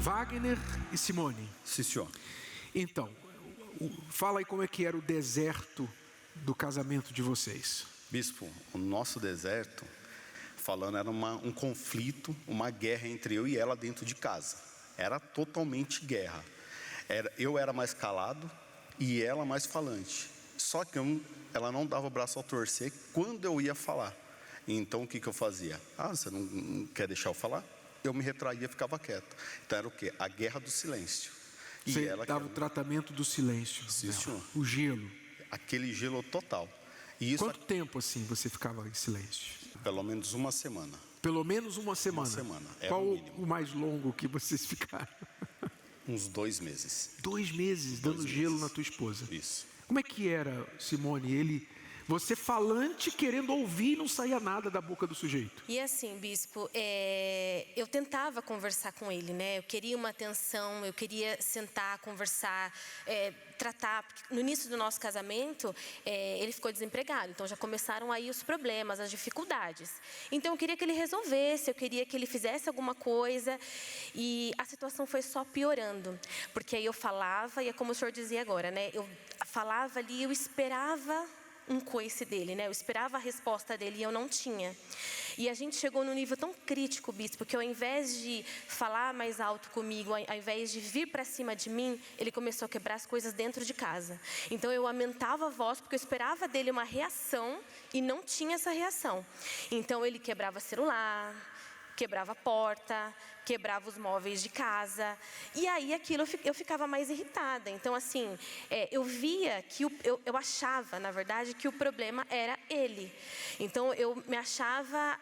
Wagner e Simone. Sim, senhor. Então, fala aí como é que era o deserto do casamento de vocês. Bispo, o nosso deserto, falando, era um conflito, uma guerra entre eu e ela dentro de casa. Era totalmente guerra. Eu era mais calado e ela mais falante. Só que ela não dava o braço a torcer quando eu ia falar. Então o que eu fazia? Você não quer deixar eu falar? Eu me retraía e ficava quieto. Então era o quê? A guerra do silêncio. Você dava o tratamento do silêncio. Sim, senhor. O gelo. Aquele gelo total. E isso, quanto tempo assim você ficava em silêncio? Pelo menos uma semana. Pelo menos uma semana? Uma semana. Qual o mais longo que vocês ficaram? Uns 2 meses. 2 meses dando gelo na tua esposa. Isso. Como é que era, Simone? Você falante, querendo ouvir e não saía nada da boca do sujeito. E assim, bispo, eu tentava conversar com ele, né? Eu queria uma atenção, eu queria sentar, conversar, tratar. Porque no início do nosso casamento, ele ficou desempregado. Então já começaram aí os problemas, as dificuldades. Então eu queria que ele resolvesse, eu queria que ele fizesse alguma coisa. E a situação foi só piorando. Porque aí eu falava, e é como o senhor dizia agora, né? Eu falava ali, eu esperava um coice dele, né? Eu esperava a resposta dele e eu não tinha. E a gente chegou num nível tão crítico, bispo, que ao invés de falar mais alto comigo, ao invés de vir para cima de mim, ele começou a quebrar as coisas dentro de casa. Então eu aumentava a voz porque eu esperava dele uma reação e não tinha essa reação. Então ele quebrava celular, quebrava a porta, quebrava os móveis de casa. E aí aquilo eu ficava mais irritada. Então assim, eu via que eu achava, na verdade, que o problema era ele. Então eu me achava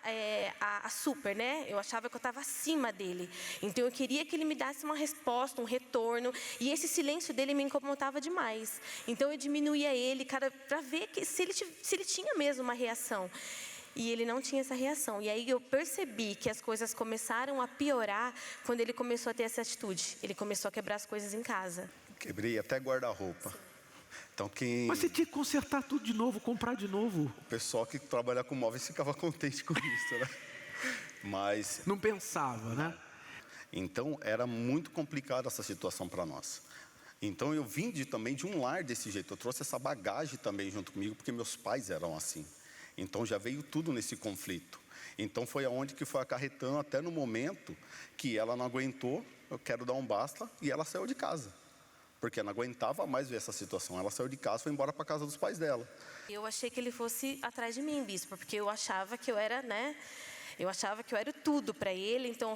a super, né? Eu achava que eu estava acima dele. Então eu queria que ele me desse uma resposta, um retorno. E esse silêncio dele me incomodava demais. Então eu diminuía ele para ver se ele tinha mesmo uma reação. E ele não tinha essa reação. E aí eu percebi que as coisas começaram a piorar quando ele começou a ter essa atitude. Ele começou a quebrar as coisas em casa. Quebrei até guarda-roupa. Então Mas você tinha que consertar tudo de novo, comprar de novo. O pessoal que trabalha com móveis ficava contente com isso, né? Mas não pensava, né? Então era muito complicada essa situação para nós. Então eu vim também de um lar desse jeito. Eu trouxe essa bagagem também junto comigo, porque meus pais eram assim. Então já veio tudo nesse conflito. Então foi aonde que foi acarretando até no momento que ela não aguentou, eu quero dar um basta, e ela saiu de casa. Porque não aguentava mais ver essa situação. Ela saiu de casa e foi embora para casa dos pais dela. Eu achei que ele fosse atrás de mim, bispo, porque eu achava que eu era, né? Eu achava que eu era tudo para ele, então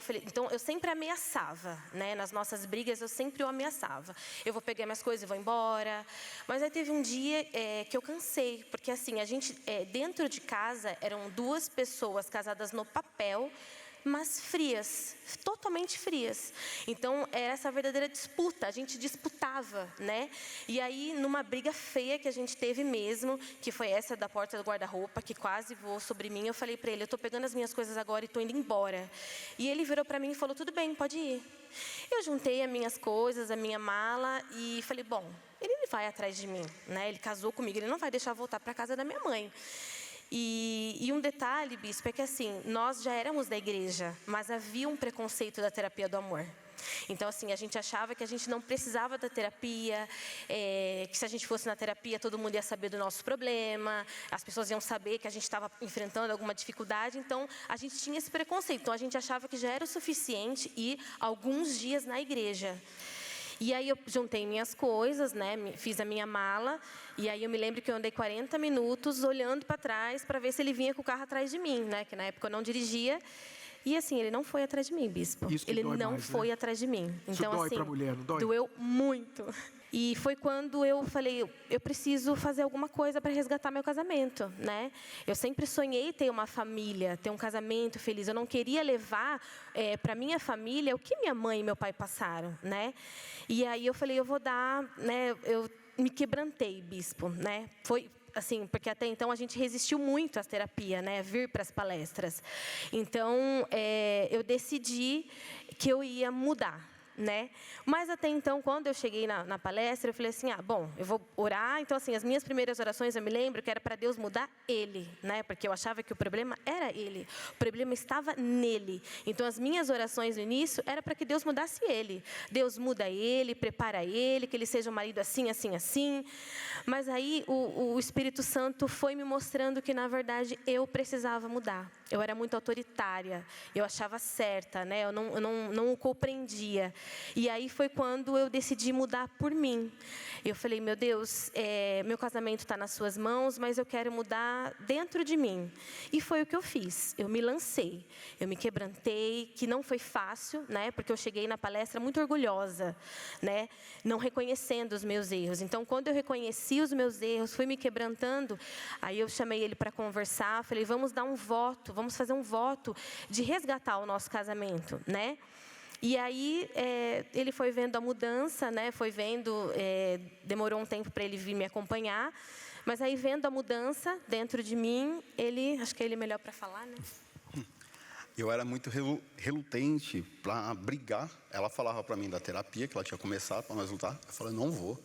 eu sempre ameaçava, né? Nas nossas brigas eu sempre o ameaçava. Eu vou pegar minhas coisas e vou embora. Mas aí teve um dia que eu cansei, porque assim, a gente, dentro de casa, eram 2 pessoas casadas no papel, mas frias, totalmente frias. Então era essa verdadeira disputa, a gente disputava, né? E aí numa briga feia que a gente teve mesmo, que foi essa da porta do guarda-roupa, que quase voou sobre mim, eu falei para ele, eu tô pegando as minhas coisas agora e tô indo embora. E ele virou para mim e falou, tudo bem, pode ir. Eu juntei as minhas coisas, a minha mala e falei, bom, ele não vai atrás de mim, né? Ele casou comigo, ele não vai deixar eu voltar para casa da minha mãe. E um detalhe, bispo, é que assim, nós já éramos da igreja, mas havia um preconceito da terapia do amor. Então assim, a gente achava que a gente não precisava da terapia, que se a gente fosse na terapia todo mundo ia saber do nosso problema, as pessoas iam saber que a gente estava enfrentando alguma dificuldade, então a gente tinha esse preconceito. Então a gente achava que já era o suficiente ir alguns dias na igreja. E aí eu juntei minhas coisas, né? Fiz a minha mala. E aí eu me lembro que eu andei 40 minutos olhando para trás para ver se ele vinha com o carro atrás de mim, né? Que na época eu não dirigia. E assim, ele não foi atrás de mim, bispo. Ele não foi atrás de mim. Então dói assim, pra mulher, não dói? Doeu muito. E foi quando eu falei, eu preciso fazer alguma coisa para resgatar meu casamento, né? Eu sempre sonhei ter uma família, ter um casamento feliz. Eu não queria levar para minha família o que minha mãe e meu pai passaram, né? E aí eu falei, eu vou dar, né? Eu me quebrantei, bispo, né? Foi assim, porque até então a gente resistiu muito às terapias, né? Vir para as palestras. Então eu decidi que eu ia mudar. né? Mas até então, quando eu cheguei na palestra, eu falei assim, bom, eu vou orar. Então, assim, as minhas primeiras orações, eu me lembro que era para Deus mudar ele, né? Porque eu achava que o problema era ele. O problema estava nele. Então, as minhas orações no início era para que Deus mudasse ele. Deus muda ele, prepara ele, que ele seja um marido assim, assim, assim. Mas aí, o Espírito Santo foi me mostrando que, na verdade, eu precisava mudar. Eu era muito autoritária, eu achava certa, né? Eu não o compreendia. E aí foi quando eu decidi mudar por mim. Eu falei, meu Deus, meu casamento está nas suas mãos, mas eu quero mudar dentro de mim. E foi o que eu fiz. Eu me lancei, eu me quebrantei, que não foi fácil, né? Porque eu cheguei na palestra muito orgulhosa, né? Não reconhecendo os meus erros. Então, quando eu reconheci os meus erros, fui me quebrantando, aí eu chamei ele para conversar, falei, vamos dar um voto, vamos fazer um voto de resgatar o nosso casamento, né? E aí, ele foi vendo a mudança, né? Foi vendo, demorou um tempo para ele vir me acompanhar, mas aí, vendo a mudança dentro de mim, acho que ele é melhor para falar, né? Eu era muito relutante para brigar. Ela falava para mim da terapia, que ela tinha começado para nós lutar. Eu falei, não vou,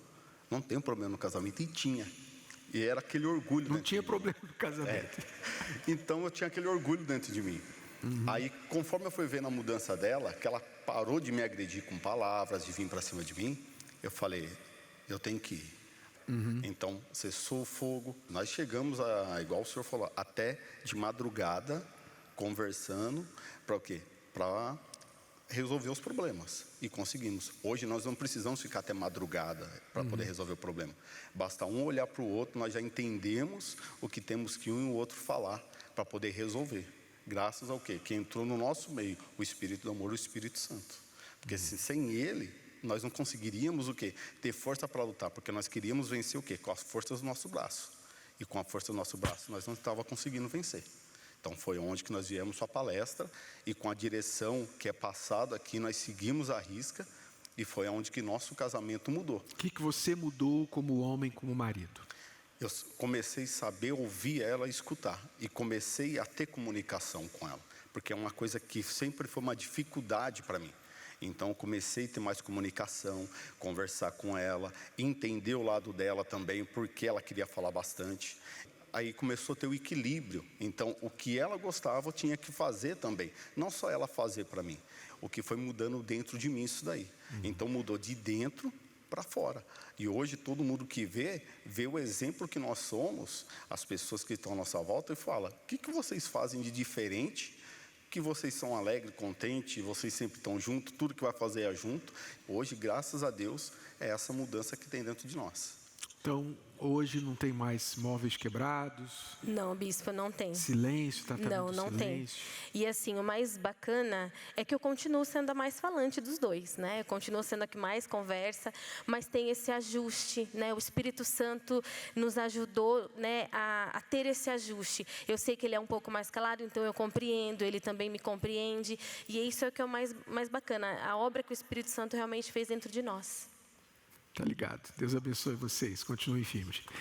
não tenho problema no casamento. E tinha. E era aquele orgulho. Não tinha problema no casamento. Então, eu tinha aquele orgulho dentro de mim. Aí, conforme eu fui vendo a mudança dela, que ela parou de me agredir com palavras, de vir para cima de mim, eu falei, eu tenho que ir. Então, cessou o fogo. Nós chegamos, igual o senhor falou, até de madrugada, conversando, para o quê? Para resolver os problemas. E conseguimos. Hoje, nós não precisamos ficar até madrugada para poder resolver o problema. Basta um olhar para o outro, nós já entendemos o que temos que um e o outro falar para poder resolver. Graças ao quê? Que entrou no nosso meio, o Espírito do amor, o Espírito Santo. Porque sem ele, nós não conseguiríamos o quê? Ter força para lutar, porque nós queríamos vencer o quê? Com as forças do nosso braço. E com a força do nosso braço, nós não estávamos conseguindo vencer. Então, foi onde que nós viemos para a palestra, e com a direção que é passada aqui, nós seguimos a risca, e foi onde que nosso casamento mudou. O que você mudou como homem, como marido? Eu comecei a saber ouvir ela e escutar. E comecei a ter comunicação com ela. Porque é uma coisa que sempre foi uma dificuldade para mim. Então, eu comecei a ter mais comunicação, conversar com ela, entender o lado dela também, porque ela queria falar bastante. Aí começou a ter o equilíbrio. Então, o que ela gostava, eu tinha que fazer também. Não só ela fazer para mim. O que foi mudando dentro de mim isso daí. Então, mudou de dentro para fora. E hoje todo mundo que vê o exemplo que nós somos, as pessoas que estão à nossa volta, e fala, o que vocês fazem de diferente, que vocês são alegres, contentes, vocês sempre estão juntos, tudo que vai fazer é junto. Hoje, graças a Deus, é essa mudança que tem dentro de nós. Então, hoje não tem mais móveis quebrados? Não, bispo, não tem. Silêncio, tratamento Não silêncio? tem. E assim, o mais bacana é que eu continuo sendo a mais falante dos dois, né? Eu continuo sendo a que mais conversa, mas tem esse ajuste, né? O Espírito Santo nos ajudou, né, a ter esse ajuste. Eu sei que ele é um pouco mais calado, então eu compreendo, ele também me compreende, e isso é o que é o mais bacana, a obra que o Espírito Santo realmente fez dentro de nós. Tá ligado. Deus abençoe vocês. Continuem firmes.